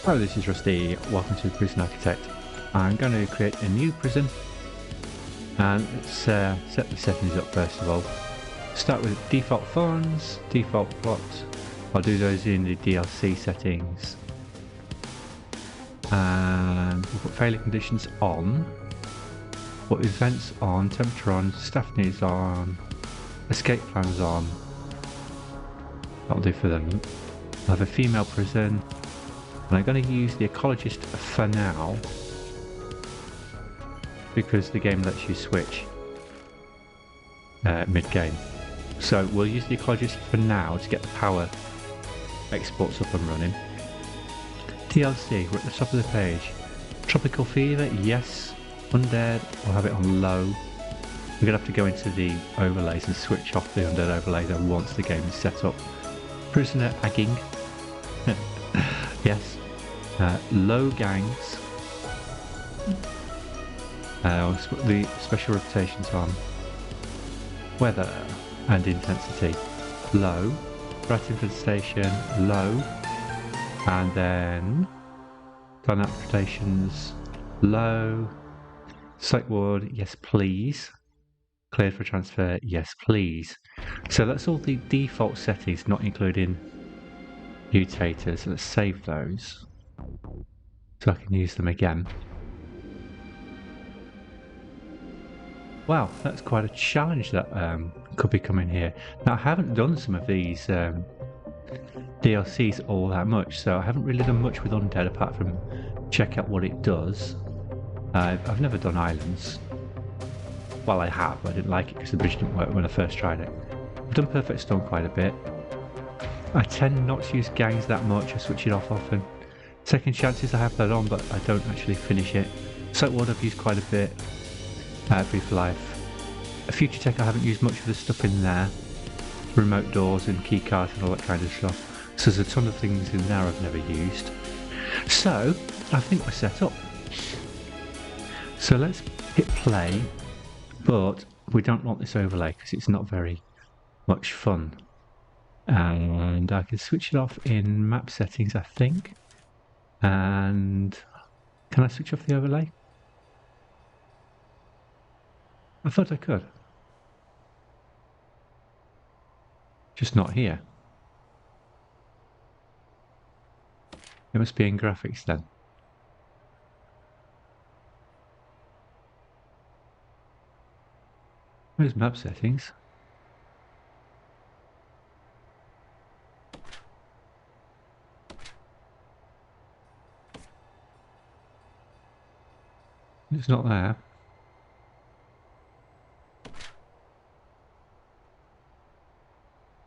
Hello, this is Rusty. Welcome to Prison Architect. I'm going to create a new prison, and let's set the settings up first of all. Start with default phones, default plot. I'll do those in the DLC settings, and we'll put failure conditions on, put events on, temperature on, staff needs on, escape plans on. That'll do for them. I'll have a female prison. And I'm going to use the ecologist for now because the game lets you switch mid-game. So we'll use the ecologist for now to get the power exports up and running. DLC, we're at the top of the page. Tropical fever, yes. Undead, we'll have it on low. We're going to have to go into the overlays and switch off the undead overlays once the game is set up. Prisoner agging. Yes. Low gangs. The special reputations on. Weather and intensity. Low. Rat infestation. Low. And then dynamic reputations. Low. Psych Ward. Yes, please. Cleared for transfer. Yes, please. So that's all the default settings, not including mutators. Let's save those so I can use them again. Wow, that's quite a challenge that could be coming here. Now, I haven't done some of these DLCs all that much, so I haven't really done much with Undead apart from check out what it does. I've never done islands. Well, I have, but I didn't like it because the bridge didn't work when I first tried it. I've done Perfect Storm quite a bit. I tend not to use gangs that much, I switch it off often. Second chances I have that on, but I don't actually finish it. Psych Ward I've used quite a bit. Brief Life. Future Tech I haven't used much of the stuff in there. Remote doors and key cards and all that kind of stuff. So there's a ton of things in there I've never used. So, I think we're set up. So let's hit play, but we don't want this overlay because it's not very much fun. And I can switch it off in map settings, I think. And can I switch off the overlay? I thought I could. Just not here. It must be in graphics then. Where's map settings? It's not there.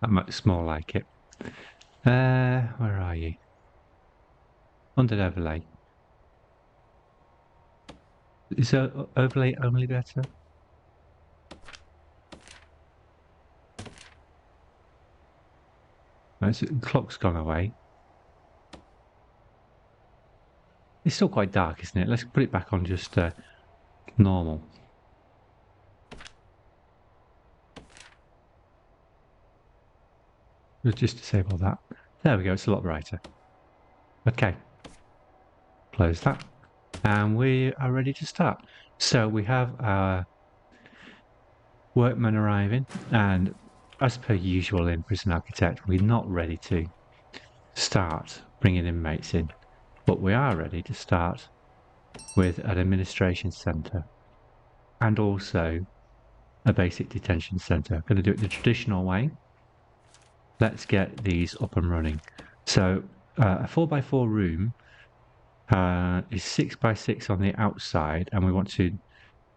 That might small like it. Where are you? Undead overlay. Is overlay only better? Right, so the clock's gone away. It's still quite dark, isn't it? Let's put it back on just normal. We'll just disable that. There we go, it's a lot brighter. Okay. Close that. And we are ready to start. So we have our workmen arriving, and as per usual in Prison Architect, we're not ready to start bringing inmates in. But we are ready to start with an administration centre and also a basic detention centre. I'm going to do it the traditional way. Let's get these up and running. So a 4x4 room is 6x6 on the outside, and we want to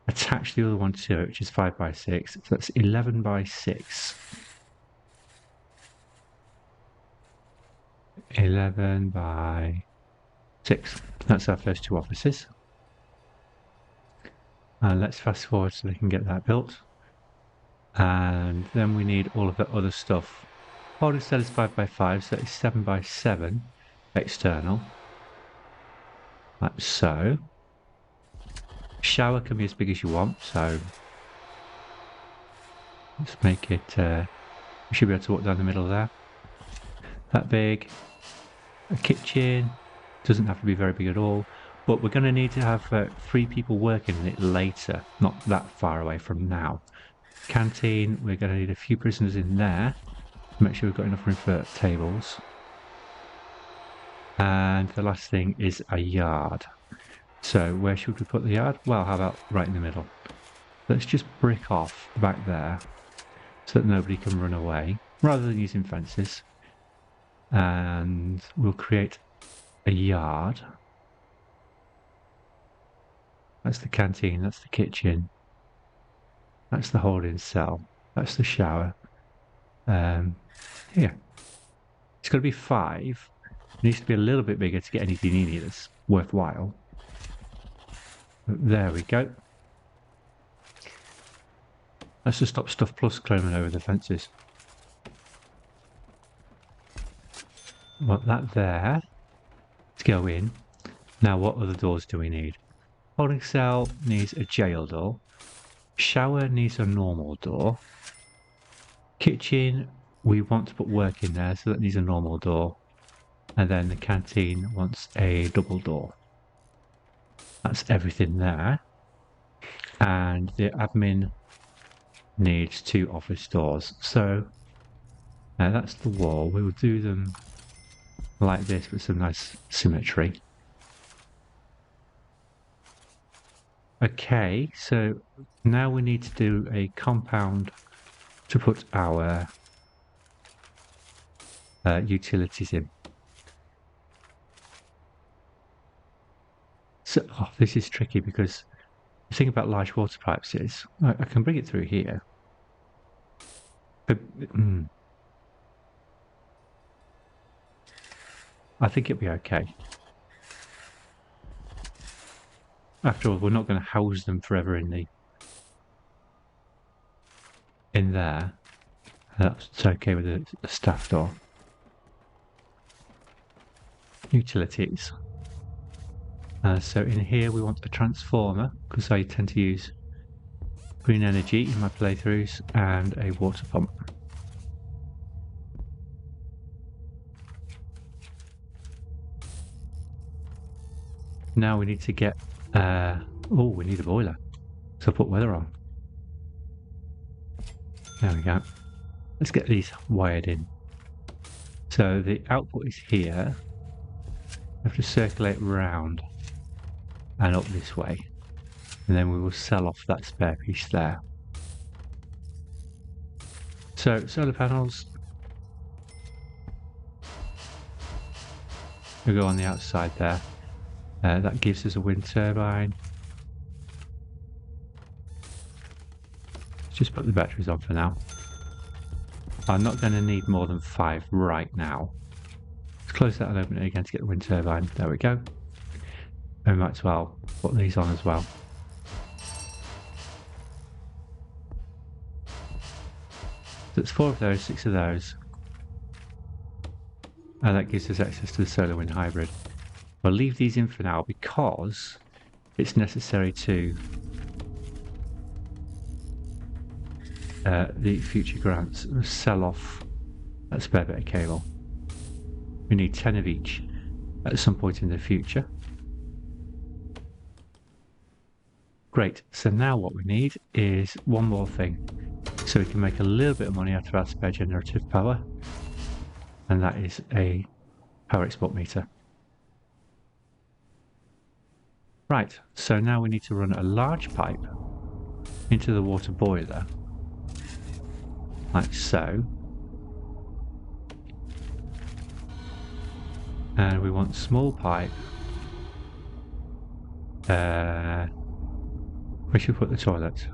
attach the other one to it, which is 5x6. So that's 11x6. 11x6. That's our first two offices. Let's fast forward so they can get that built. And then we need all of the other stuff. Holding cell is 5x5, so it's 7x7 external. Like so. Shower can be as big as you want, so let's make it, we should be able to walk down the middle there. That big. A kitchen. Doesn't have to be very big at all, but we're going to need to have 3 people working in it later, not that far away from now. Canteen, we're going to need a few prisoners in there to make sure we've got enough room for tables. And the last thing is a yard. So where should we put the yard? Well, how about right in the middle? Let's just brick off the back there so that nobody can run away, rather than using fences. And we'll create a yard. That's the canteen, that's the kitchen. That's the holding cell. That's the shower. Here. It's got to be 5. It needs to be a little bit bigger to get anything in here that's worthwhile. There we go. Let's just stop stuff plus climbing over the fences. Want that there to go in. Now what other doors do we need? Holding cell needs a jail door. Shower needs a normal door. Kitchen, we want to put work in there, so that needs a normal door. And then the canteen wants a double door. That's everything there. And the admin needs 2 office doors. So that's the wall. We will do them like this with some nice symmetry. Okay, so now we need to do a compound to put our utilities in. So, this is tricky because the thing about large water pipes is I can bring it through here. But, I think it'll be okay. After all, we're not going to house them forever in there. That's okay with the staff door. Utilities. So in here we want a transformer, because I tend to use green energy in my playthroughs, and a water pump. Now we need to get we need a boiler. So I'll put weather on. There we go. Let's get these wired in. So the output is here. I have to circulate round and up this way. And then we will sell off that spare piece there. So solar panels. We'll go on the outside there. That gives us a wind turbine. Let's just put the batteries on for now. I'm not going to need more than 5 right now. Let's close that and open it again to get the wind turbine. There we go. And we might as well put these on as well. So it's 4 of those, 6 of those. And that gives us access to the solar wind hybrid. I'll leave these in for now because it's necessary to the future grants. Sell off that spare bit of cable. We need 10 of each at some point in the future. Great, so now what we need is one more thing. So we can make a little bit of money out of our spare generative power. And that is a power export meter. Right, so now we need to run a large pipe into the water boiler, like so. And we want small pipe. We should put the toilet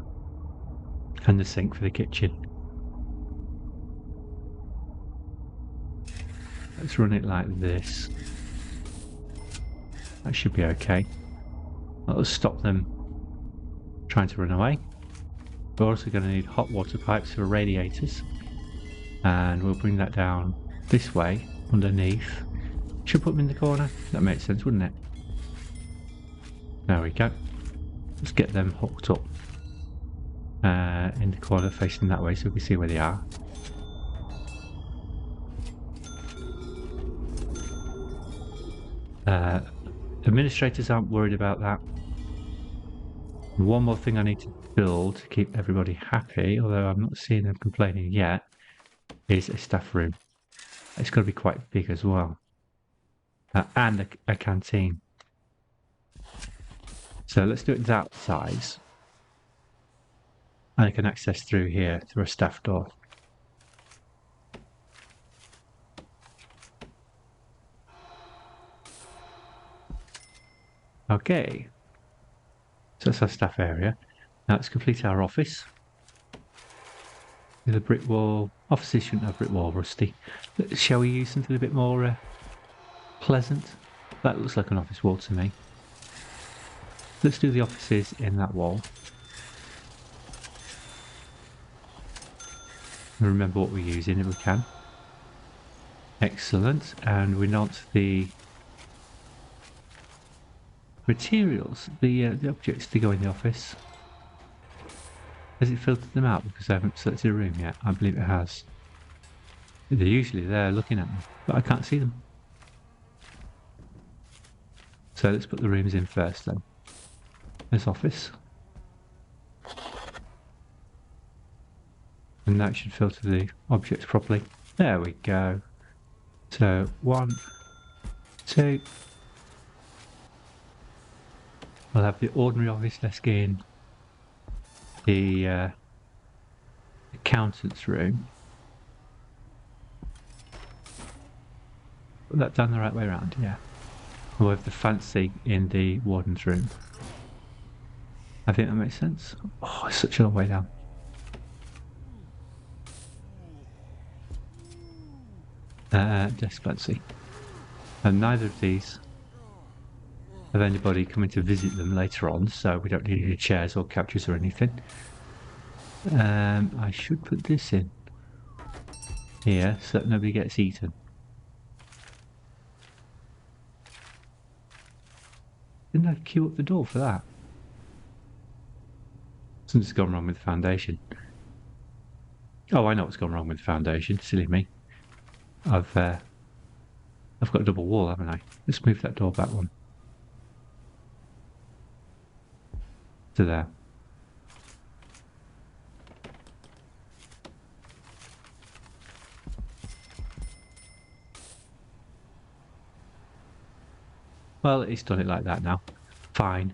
and the sink for the kitchen. Let's run it like this. That should be okay. That'll stop them trying to run away. We're also going to need hot water pipes for radiators, and we'll bring that down this way underneath. Should put them in the corner. That makes sense, wouldn't it? There we go. Let's get them hooked up in the corner facing that way so we can see where they are. Administrators aren't worried about that. One more thing I need to build to keep everybody happy, although I'm not seeing them complaining yet, is a staff room. It's got to be quite big as well. And a canteen. So let's do it that size. And I can access through here, through a staff door. Okay. So that's our staff area. Now let's complete our office. With a brick wall. Offices shouldn't have brick wall, Rusty. Shall we use something a bit more pleasant? That looks like an office wall to me. Let's do the offices in that wall. Remember what we're using if we can. Excellent. And we want the materials, the objects to go in the office. Has it filtered them out because I haven't selected a room yet? I believe it has. They're usually there looking at me, but I can't see them. So let's put the rooms in first then. This office. And that should filter the objects properly. There we go. So 1, 2. We'll have the ordinary office. Let's get in the accountant's room. Put that down the right way around, yeah. We'll have the fancy in the warden's room. I think that makes sense. Oh, it's such a long way down. Desk fancy. And neither of these have anybody coming to visit them later on, so we don't need any chairs or couches or anything. I should put this in here so that nobody gets eaten. Didn't I queue up the door for that? Something's gone wrong with the foundation. Oh, I know what's gone wrong with the foundation. Silly me. I've got a double wall, haven't I? Let's move that door back one. To there. Well, it's done it like that now. Fine.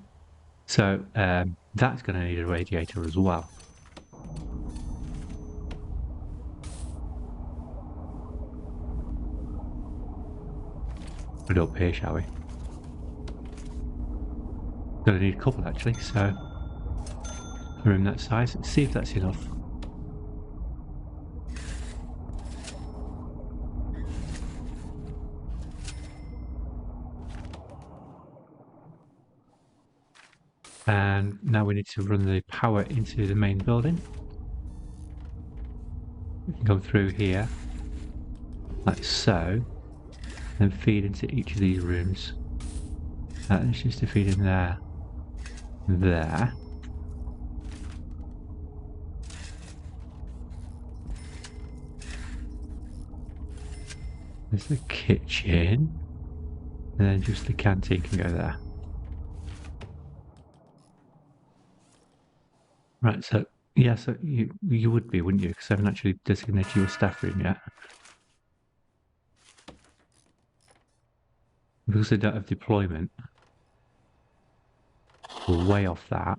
So that's going to need a radiator as well. Put it up here, shall we? Going to need a couple actually, so a room that size. Let's see if that's enough. And now we need to run the power into the main building. We can come through here, like so, and feed into each of these rooms. It's just to feed in there, there. There's the kitchen, and then just the canteen can go there. Right, so yeah, so you would be, wouldn't you? Because I haven't actually designated you a staff room yet. Because they don't have deployment, we're way off that.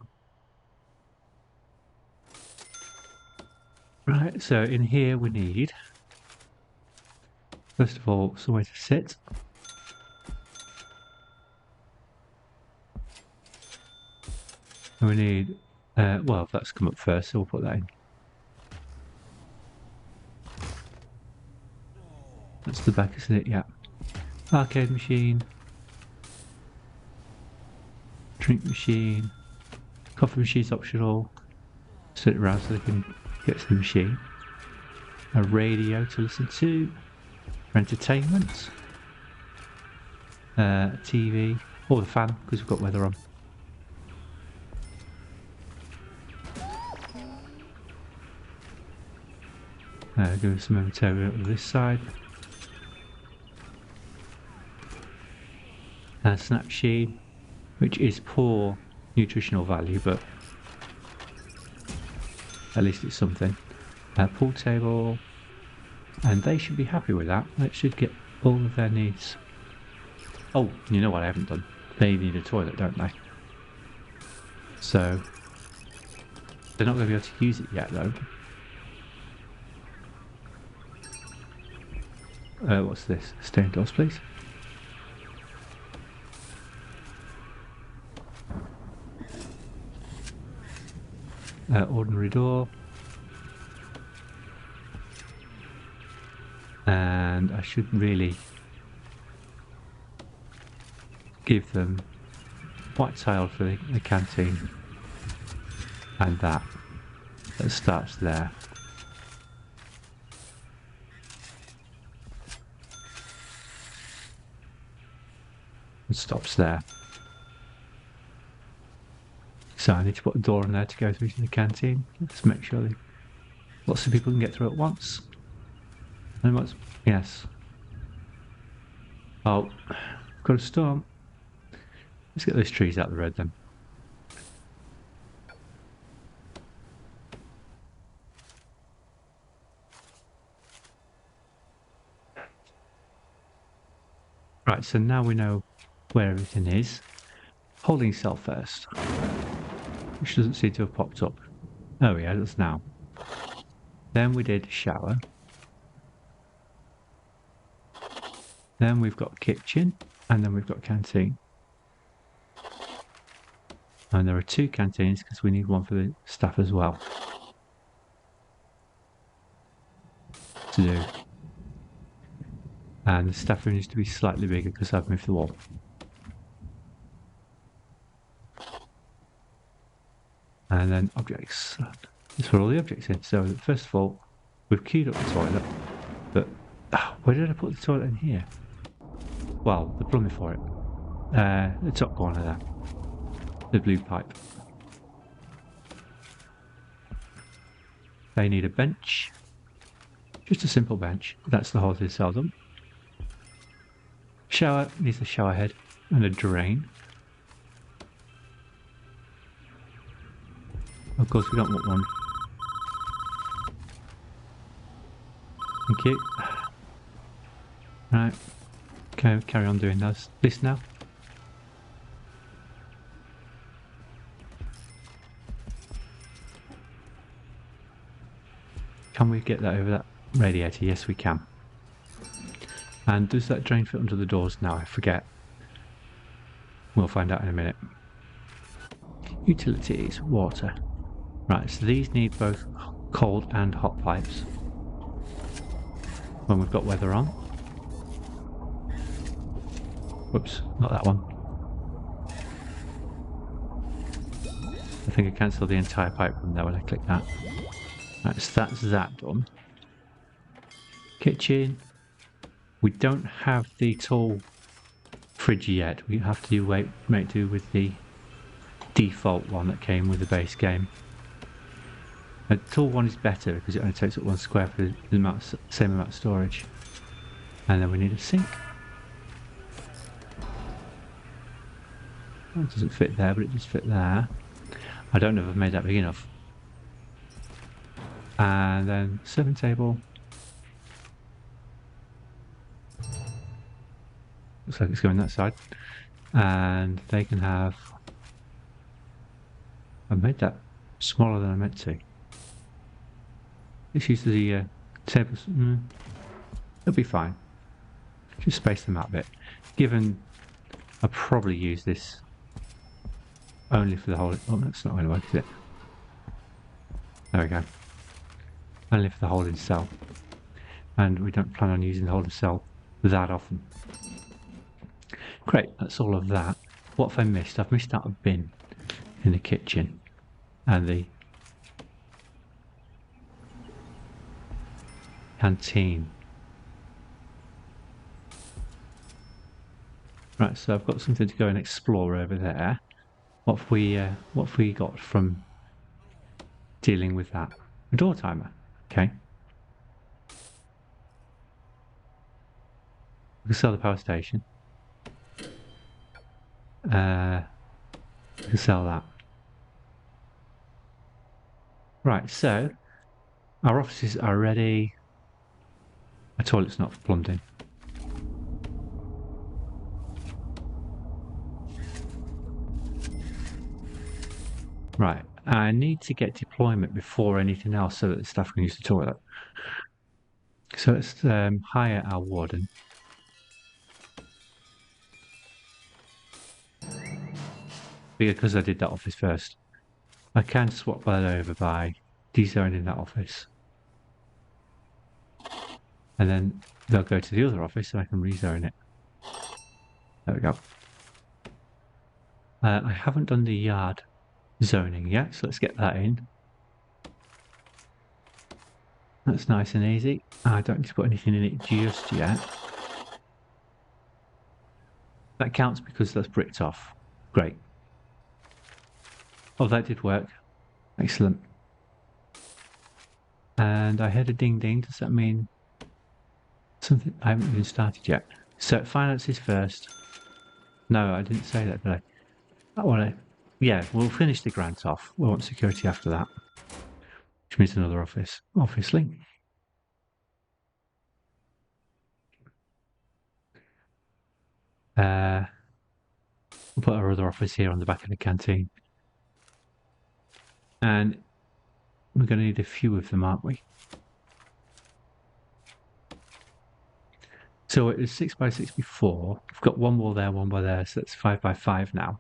Right, so in here we need, first of all, somewhere to sit. And we need, well, that's come up first, so we'll put that in. That's the back, isn't it? Yeah. Arcade machine. Drink machine. Coffee machine's optional. Sit it around so they can get to the machine. A radio to listen to. For entertainment. TV. Or the fan, because we've got weather on. Go some momentarily on this side. Snap machine, which is poor nutritional value, but at least it's something. Pool table, and they should be happy with that. That should get all of their needs. Oh, you know what I haven't done? They need a toilet, don't they? So they're not going to be able to use it yet, though. What's this? Stay indoors, please. Ordinary door. And I should really give them white tile for the canteen. And that starts there. It stops there. So I need to put a door in there to go through to the canteen. Let's make sure that lots of people can get through at once. And what's, yes. Oh, got a storm. Let's get those trees out of the road then. Right, so now we know where everything is. Holding cell first, which doesn't seem to have popped up. Oh yeah, it does now. Then we did shower. Then we've got kitchen, and then we've got canteen. And there are 2 canteens because we need one for the staff as well to do. And the staff room needs to be slightly bigger because I've moved the wall. And then objects. That's where all the objects in. So first of all, we've queued up the toilet, but where did I put the toilet in here? Well, the plumbing for it. The top corner there. The blue pipe. They need a bench. Just a simple bench. That's the holding cell done. Shower needs a shower head and a drain. Of course, we don't want one. Thank you. Right. Okay, carry on doing this now. Can we get that over that radiator? Yes, we can. And does that drain fit under the doors now? I forget. We'll find out in a minute. Utilities, water. Right, so these need both cold and hot pipes. When we've got weather on. Whoops, not that one. I think I cancelled the entire pipe from there when I clicked that. Right, so that's that done. Kitchen. We don't have the tall fridge yet. We have to make do with the default one that came with the base game. The tall one is better because it only takes up 1 square for the same amount of storage. And then we need a sink. It doesn't fit there, but it does fit there. I don't know if I've made that big enough. And then serving table. Looks like it's going that side. And they can have... I made that smaller than I meant to. Let's use the tables. It'll be fine. Just space them out a bit. Given I'll probably use this only for the whole... Oh, that's not going to work, is it? There we go. Only for the holding cell. And we don't plan on using the holding cell that often. Great, that's all of that. What have I missed? I've missed out a bin in the kitchen. And the canteen. Right, so I've got something to go and explore over there. What have we got from dealing with that? A door timer. Okay. We can sell the power station. We can sell that. Right, so our offices are ready. A toilet's not plumbed in. Right, I need to get deployment before anything else so that the staff can use the toilet. So let's hire our warden. Because I did that office first. I can swap that over by dezoning that office. And then they'll go to the other office and I can rezone it. There we go. I haven't done the yard zoning yet, so let's get that in. That's nice and easy. I don't need to put anything in it just yet. That counts because that's bricked off. Great. Oh, that did work. Excellent. And I heard a ding ding. Does that mean something? I haven't even started yet. So finances first. No, I didn't say that, did I? I want to. Yeah, we'll finish the grant off. We want security after that, which means another office, obviously. We'll put our other office here on the back of the canteen. And we're going to need a few of them, aren't we? So it was 6 by 6 before. We've got one wall there, one by there, so that's 5 by 5 now.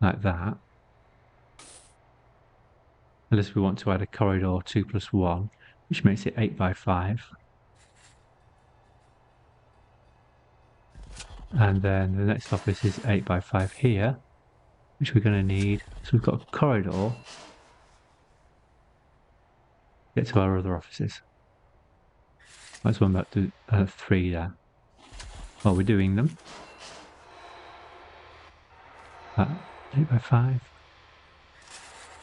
Like that. Unless we want to add a corridor 2 plus 1, which makes it 8 by 5. And then the next office is 8 by 5 here, which we're going to need. So we've got a corridor. Get to our other offices. That's one about 3 there. Well, we're doing them. 8 by 5. I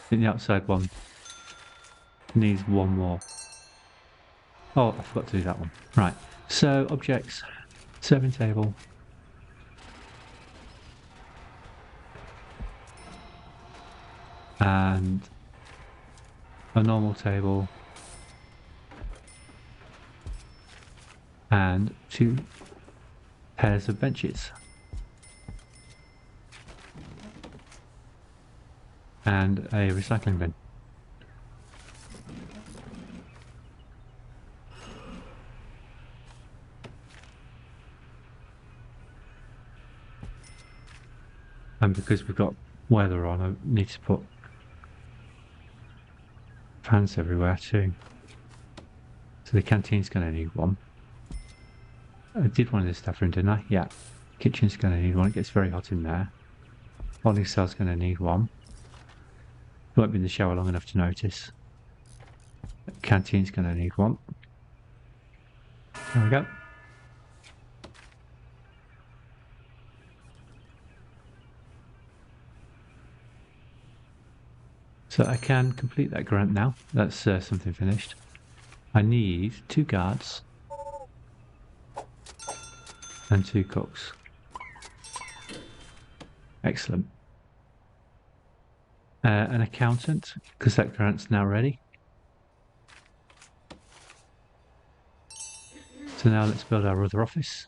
think the outside one needs one more. Oh, I forgot to do that one. Right. So objects, serving table. And a normal table. And 2 pairs of benches. And a recycling bin. And because we've got weather on, I need to put fans everywhere too. So the canteen's going to need one. I did one of the staff room, didn't I? Yeah. Kitchen's going to need one. It gets very hot in there. Holding cell's going to need one. Won't be in the shower long enough to notice. Canteen's going to need one. There we go. So I can complete that grant now. That's something finished. I need 2 guards and 2 cooks. Excellent. An accountant, because that grant's now ready. So now let's build our other office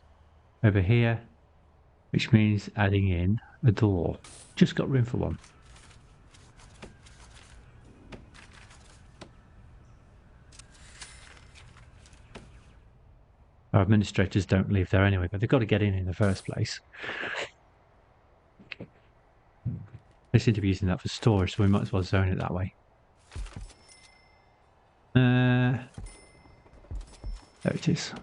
over here, which means adding in a door. Just got room for one. Our administrators don't leave there anyway, but they've got to get in the first place. They seem to be using that for storage, so we might as well zone it that way. There it is.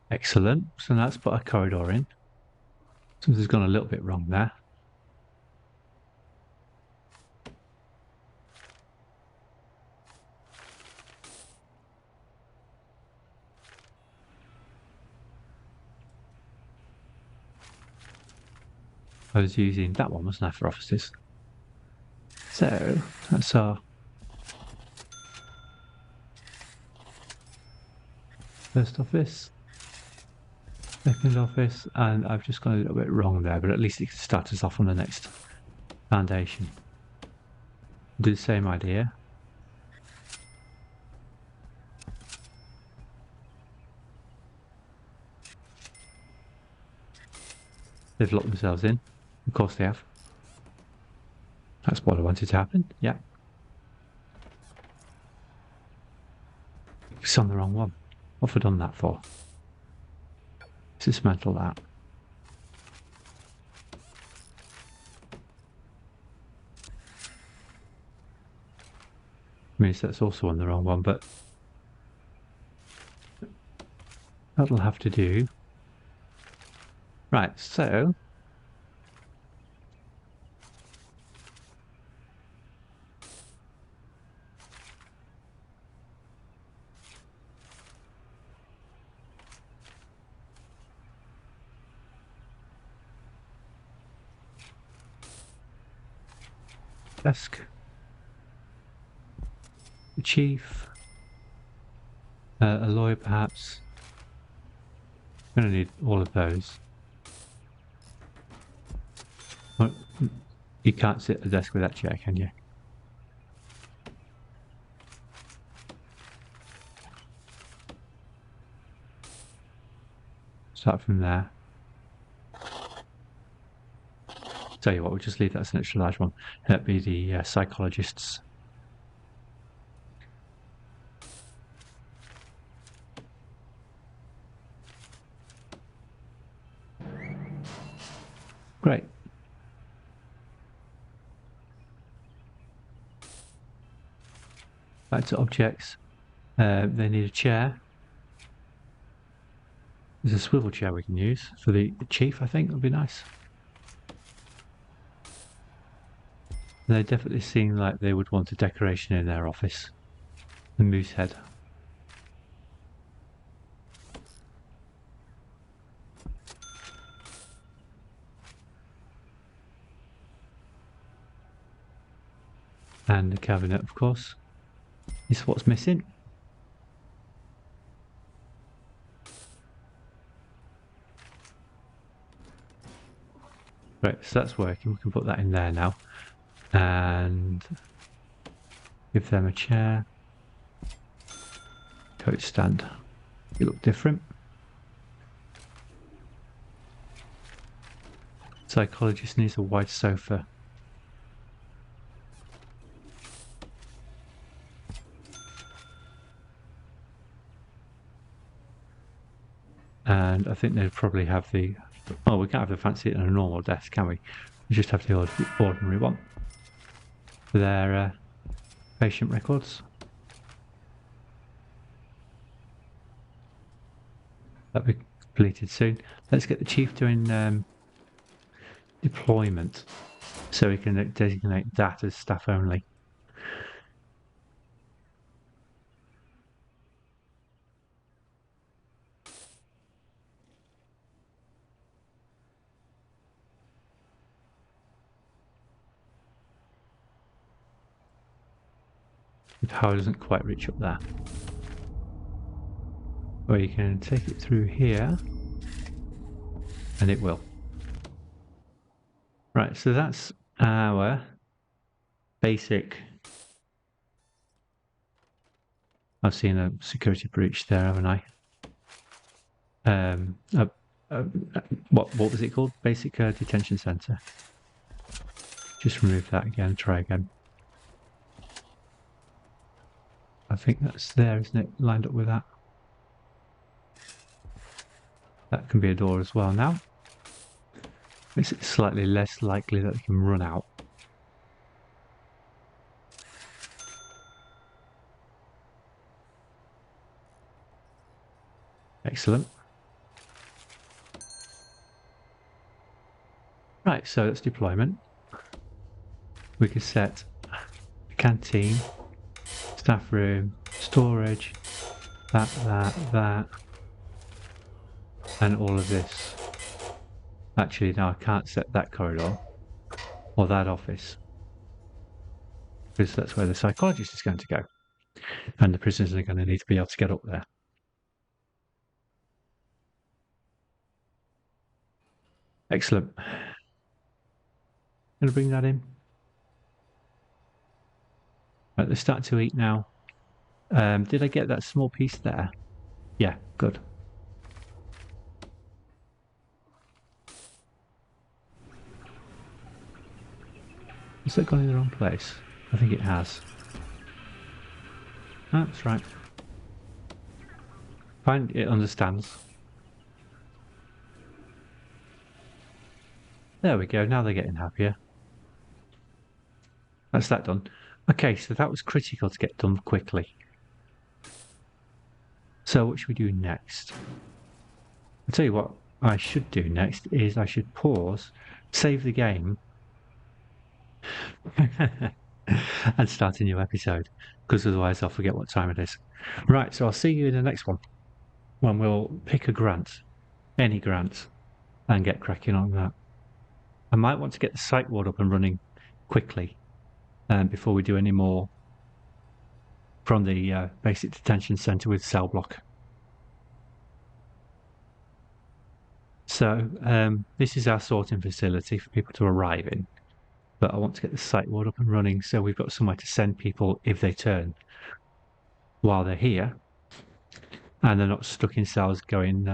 Excellent. So now let's put a corridor in. Something's gone a little bit wrong there. I was using that one, wasn't I, for offices? So that's our first office, second office, and I've just gone a little bit wrong there, but at least it can start us off on the next foundation. Do the same idea. They've locked themselves in. Of course they have. That's what I wanted to happen. Yeah. It's on the wrong one. What have I done that for? Dismantle that. Means that's also on the wrong one, but that'll have to do. Right, so desk, the chief, a lawyer perhaps. I'm going to need all of those. Well, you can't sit at the desk with that chair, can you? Start from there. Tell you what, we'll just leave that as an extra large one. That'd be the psychologists. Great. Back to objects. They need a chair. There's a swivel chair we can use for the chief, I think, would be nice. They definitely seem like they would want a decoration in their office. The moose head. And the cabinet, of course, is what's missing. Right, so that's working. We can put that in there now. And give them a chair. Coat stand. You look different. Psychologist needs a wide sofa. And I think they'd probably have the... Oh, we can't have the fancy on a normal desk, can we? We just have the ordinary one. For their patient records. That'll be completed soon. Let's get the chief doing deployment. So we can designate that as staff only. The power doesn't quite reach up there. Or you can take it through here, and it will. Right, so that's our basic... I've seen a security breach there, haven't I? What was it called? Basic detention centre. Just remove that again, try again. I think that's there, isn't it? Lined up with that. That can be a door as well now. Makes it slightly less likely that they can run out. Excellent. Right, so that's deployment. We could set a canteen, staff room, storage, that, and all of this. Actually, no, I can't set that corridor or that office because that's where the psychologist is going to go, and the prisoners are going to need to be able to get up there. Excellent. Going to bring that in. Right, they're starting to eat now. Did I get that small piece there? Yeah, good. Has that gone in the wrong place? I think it has. Oh, that's right. Fine, it understands. There we go, now they're getting happier. That's that done. Okay, so that was critical to get done quickly. So what should we do next? I'll tell you what I should do next is I should pause, save the game, and start a new episode, because otherwise I'll forget what time it is. Right, so I'll see you in the next one, when we'll pick a grant, any grant, and get cracking on that. I might want to get the Psych Ward up and running quickly before we do any more from the basic detention centre with cell block. So this is our sorting facility for people to arrive in, but I want to get the Psych Ward up and running so we've got somewhere to send people if they turn while they're here, and they're not stuck in cells going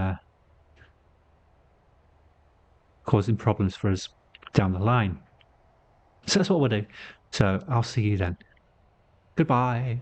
causing problems for us down the line. So that's what we'll do. So I'll see you then. Goodbye.